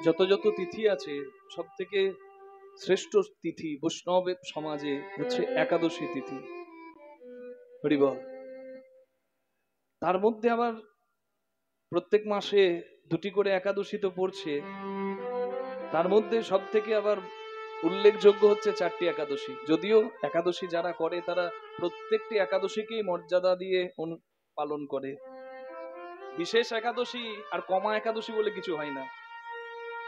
যত যত তিথি আছে সব থেকে শ্রেষ্ঠ তিথি বৈষ্ণব সমাজে হচ্ছে একাদশী তিথি। হরিবল। তার মধ্যে আবার প্রত্যেক মাসে দুটি করে একাদশী তো পড়ছে, তার মধ্যে সব থেকে আবার উল্লেখযোগ্য হচ্ছে 4টি একাদশী। যদিও একাদশী যারা করে তারা প্রত্যেকটি একাদশীকেই মর্যাদা দিয়ে পালন করে। বিশেষ একাদশী আর কমা একাদশী বলে কিছু হয় না।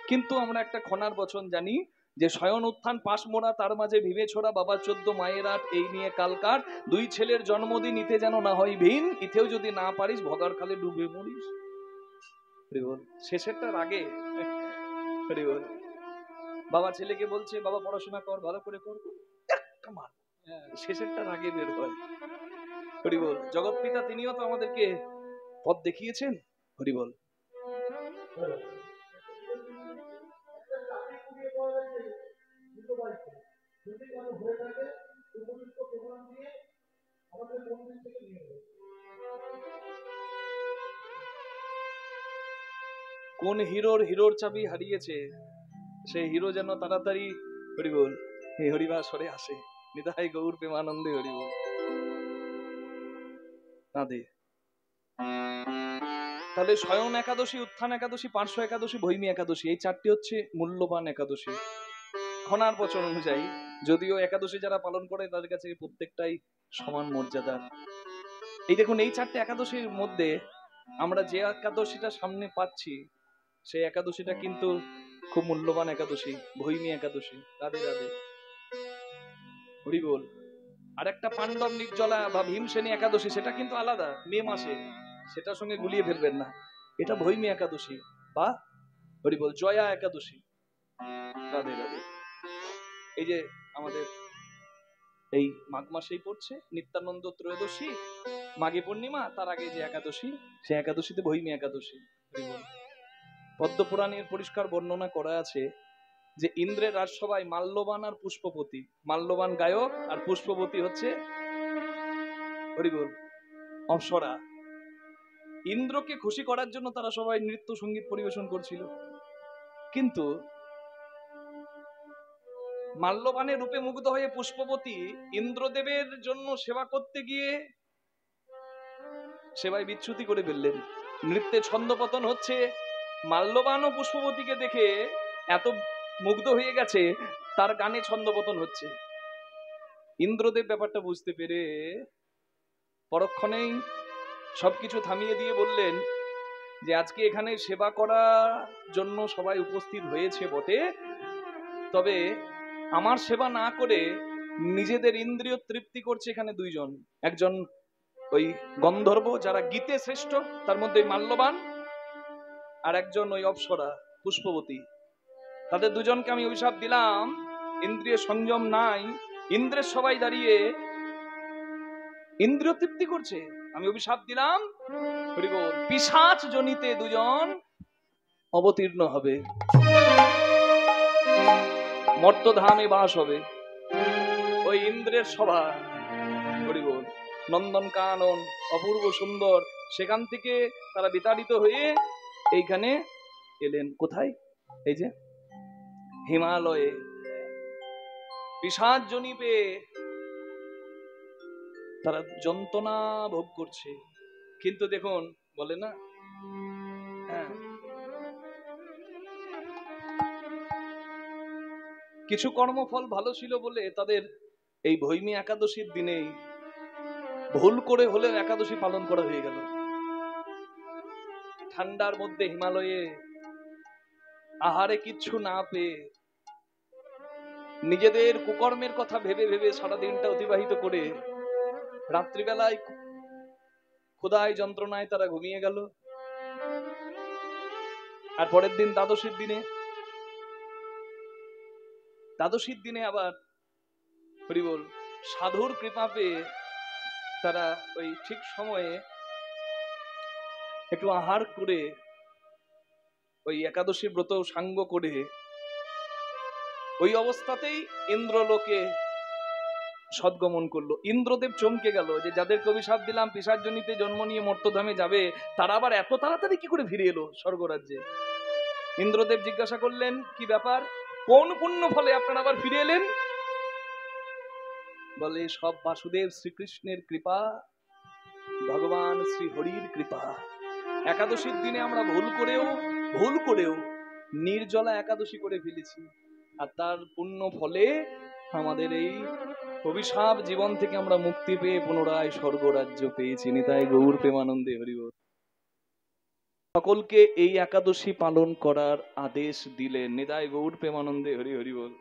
কিন্তু আমরা একটা খনার বচন জানি যে শয়ন উত্থান পাশ মোড়া, তার মাঝে ভিভে ছোড়া, বাবা 14 মায়ের 8, এই নিয়ে কালকার 2 ছেলের জন্মদিন, ইতে যেন না হয় ভিন, ইতেও যদি না পারিস ভগার খালে ডুবে মরিস। শেষেরটার আগে বাবা ছেলেকে বলছে বাবা পড়াশোনা কর, ভালো করে কর, একটা মার, শেষেরটার আগে বের হয়। হরিবল। জগৎ পিতা তিনিও তো আমাদেরকে পথ দেখিয়েছেন। হরিবল। কোন হিরোর চাবি হারিয়েছে, সেই হিরো যেন তাড়াতাড়ি হরিবল এই হরিবাসরে আসে। নিতাই গৌর প্রেমানন্দে হরিবল। তাহলে শয়ন একাদশী, উত্থান একাদশী, পার্শ্ব একাদশী, ভৈমী একাদশী, এই 4টি হচ্ছে মূল্যবান একাদশী খনার বচন অনুযায়ী। যদিও একাদশী যারা পালন করে তাদের কাছে প্রত্যেকটাই সমান মর্যাদা। এই দেখুন, এই 4টে একাদশীর মধ্যে আমরা যে একাদশীটা সামনে পাচ্ছি সেই একাদশীটা কিন্তু খুব মূল্যবান একাদশী, ভৈমী একাদশী। রাধে রাধে হরিবল। আর একটা পাণ্ডব নির্জলা বা ভীমসেনী একাদশী, সেটা কিন্তু আলাদা, মে মাসে, সেটার সঙ্গে গুলিয়ে ফেলবেন না। এটা ভৈমী একাদশী বা হরিবল জয়া একাদশী। রাধে রাধে। এই যে আমাদের এই মাঘ মাসেই পড়ছে নিত্যানন্দ ত্রয়োদশী, মাঘী পূর্ণিমা, তার আগে যে একাদশী, সে একাদশীতে ভৈমী একাদশী। পদ্মপুরাণের পরিষ্কার বর্ণনা করা আছে যে ইন্দ্রের রাজসভায় মাল্যবান আর পুষ্পপতি, মাল্যবান গায়ক আর পুষ্পপতি হচ্ছে হরিবল অপ্সরা। ইন্দ্রকে খুশি করার জন্য তারা সবাই নৃত্য সঙ্গীত পরিবেশন করছিল, কিন্তু মাল্যবানের রূপে মুগ্ধ হয়ে পুষ্পবতী ইন্দ্রদেবের জন্য সেবা করতে গিয়ে সেবায় বিচ্যুতি করে ফেললেন। নৃত্যে ছন্দপতন হচ্ছে, মাল্যবান ও পুষ্পবতীকে দেখে এত মুগ্ধ হয়ে গেছে, তার গানে ছন্দপতন হচ্ছে। ইন্দ্রদেব ব্যাপারটা বুঝতে পেরে পরক্ষণেই সবকিছু থামিয়ে দিয়ে বললেন যে আজকে এখানে সেবা করার জন্য সবাই উপস্থিত হয়েছে বটে, তবে আমার সেবা না করে নিজেদের ইন্দ্রিয় তৃপ্তি করছে এখানে দুইজন, একজন ওই গন্ধর্ব যারা গীতে শ্রেষ্ঠ তার মধ্যে মাল্যবান, আর একজন ওই অপ্সরা পুষ্পবতী। তাদের দুজনকে আমি অভিশাপ দিলাম, ইন্দ্রিয় সংযম নাই, ইন্দ্রের সবাই দাঁড়িয়ে ইন্দ্রিয় তৃপ্তি করছে, আমি অভিশাপ দিলাম পিশাচ জনিতে দুজন অবতীর্ণ হবে, মর্তধামে বাস হবে। ওই ইন্দ্রের সভা হরিবল নন্দন কানন অপূর্ব সুন্দর, সেখান থেকে তারা বিতাড়িত হয়ে এইখানে এলেন। কোথায়? এই যে হিমালয়ে পিশাচ জনিপে তারা যন্ত্রণা ভোগ করছে। কিন্তু দেখুন, বলে না, হ্যাঁ, কিছু কর্মফল ভালো ছিল বলে তাদের এই ভৈমী একাদশীর দিনেই ভুল করে হলেও একাদশী পালন করা হয়ে গেল। ঠান্ডার মধ্যে হিমালয়ে আহারে কিচ্ছু না পেয়ে নিজেদের কুকর্মের কথা ভেবে ভেবে সারা দিনটা অতিবাহিত করে রাত্রিবেলায় ক্ষুধায় যন্ত্রণায় তারা ঘুমিয়ে গেল। আর পরের দিন দ্বাদশীর দিনে আবার হরিবল সাধুর কৃপা পেয়ে তারা ওই ঠিক সময়ে একটু আহার করে ওই একাদশী ব্রত সাঙ্গ করে ওই অবস্থাতেই ইন্দ্রলোকে সদ্গমন করলো। ইন্দ্রদেব চমকে গেল যে যাদেরকে অভিশাপ দিলাম পিশাচজনিতে জন্ম নিয়ে মর্তধামে যাবে, তারা আবার এত তাড়াতাড়ি কি করে ফিরে এলো স্বর্গরাজ্যে। ইন্দ্রদেব জিজ্ঞাসা করলেন, কি ব্যাপার, কোন পুণ্য ফলে আপনারা আবার ফিরে এলেন? বলে, সব বাসুদেব শ্রীকৃষ্ণের কৃপা, ভগবান শ্রী হরির কৃপা। একাদশীর দিনে আমরা ভুল করেও নির্জলা একাদশী করে ফেলেছি, আর তার পুণ্য ফলে আমাদের এই অভিশাপ জীবন থেকে আমরা মুক্তি পেয়ে পুনরায় স্বর্গরাজ্য পেয়েছি। নিতাই গৌর প্রেমানন্দে হরিবল। সকলকে এই একাদশী পালন করার আদেশ দিলেন। নিতাই গৌর প্রেমানন্দে হরি হরিবল।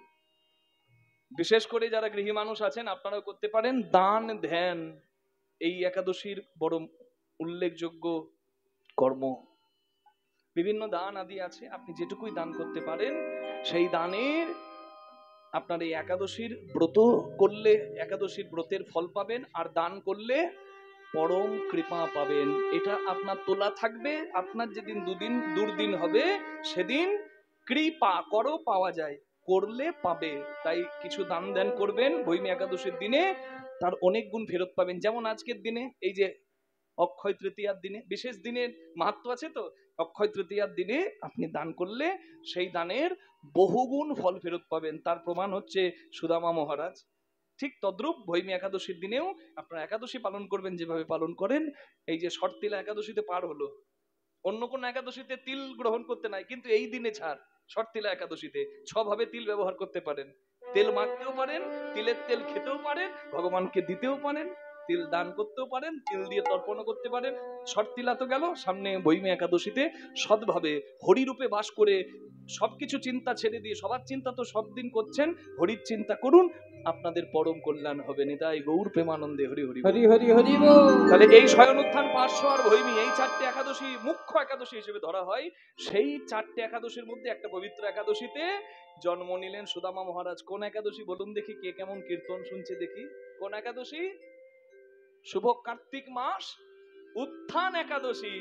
বিশেষ করে যারা গৃহী মানুষ আছেন, আপনারাও করতে পারেন দান ধ্যান, এই একাদশীর বড় উল্লেখযোগ্য কর্ম। বিভিন্ন দান আদি আছে, আপনি যেটুকুই দান করতে পারেন সেই দানের আপনার এই একাদশীর ব্রত করলে একাদশীর ব্রতের ফল পাবেন, আর দান করলে পরম কৃপা পাবেন। এটা আপনার তোলা থাকবে, আপনার যেদিন দুর্দিন হবে সেদিন কৃপা করো পাওয়া যায়, করলে পাবে। তাই কিছু দান ধ্যান করবেন ভৈমী একাদশীর দিনে, তার অনেক গুণ ফেরত পাবেন। যেমন আজকের দিনে এই যে অক্ষয় তৃতীয়ার দিনে, বিশেষ দিনের মাহাত্ম্য আছে তো, অক্ষয় তৃতীয়ার দিনে আপনি দান করলে সেই দানের বহুগুণ ফল ফেরত পাবেন। তার প্রমাণ হচ্ছে সুদামা মহারাজ। ঠিক তদ্রূপ ভৈমী একাদশীর দিনেও আপনারা একাদশী পালন করবেন যেভাবে পালন করেন। এই যে শর্তিলা একাদশীতে পার হলো, অন্য কোন একাদশীতে তিল গ্রহণ করতে নাই, কিন্তু এই দিনে ছাড়। শর্তিলা একাদশীতে ছভাবে তিল ব্যবহার করতে পারেন, তেল মাখতেও পারেন, তিলের তেল খেতেও পারেন, ভগবানকে দিতেও পারেন, তিল দান করতেও পারেন, তিল দিয়ে তর্পণ করতে পারেন। শর্তিলা তো গেল, সামনে ভৈমী একাদশীতে সৎভাবে হরিরূপে বাস করে সবকিছু চিন্তা ছেড়ে দিয়ে, সবার চিন্তা তো সব দিন করছেন, হরির চিন্তা করুন, আপনাদের পরম কল্যাণ হবে। নিতাই গৌর প্রেমানন্দে হরি হরি হরি হরি হরি। তাহলে এই স্বয়ন উত্থান, পার্শ্ব আর ভৈমী, এই চারটে একাদশী মুখ্য একাদশী হিসেবে ধরা হয়। সেই চারটে একাদশীর মধ্যে একটা পবিত্র একাদশীতে জন্ম নিলেন সুদামা মহারাজ। কোন একাদশী বলুন দেখি, কে কেমন কীর্তন শুনছে দেখি। কোন একাদশী? শুভ কার্তিক মাস উত্থান একাদশী।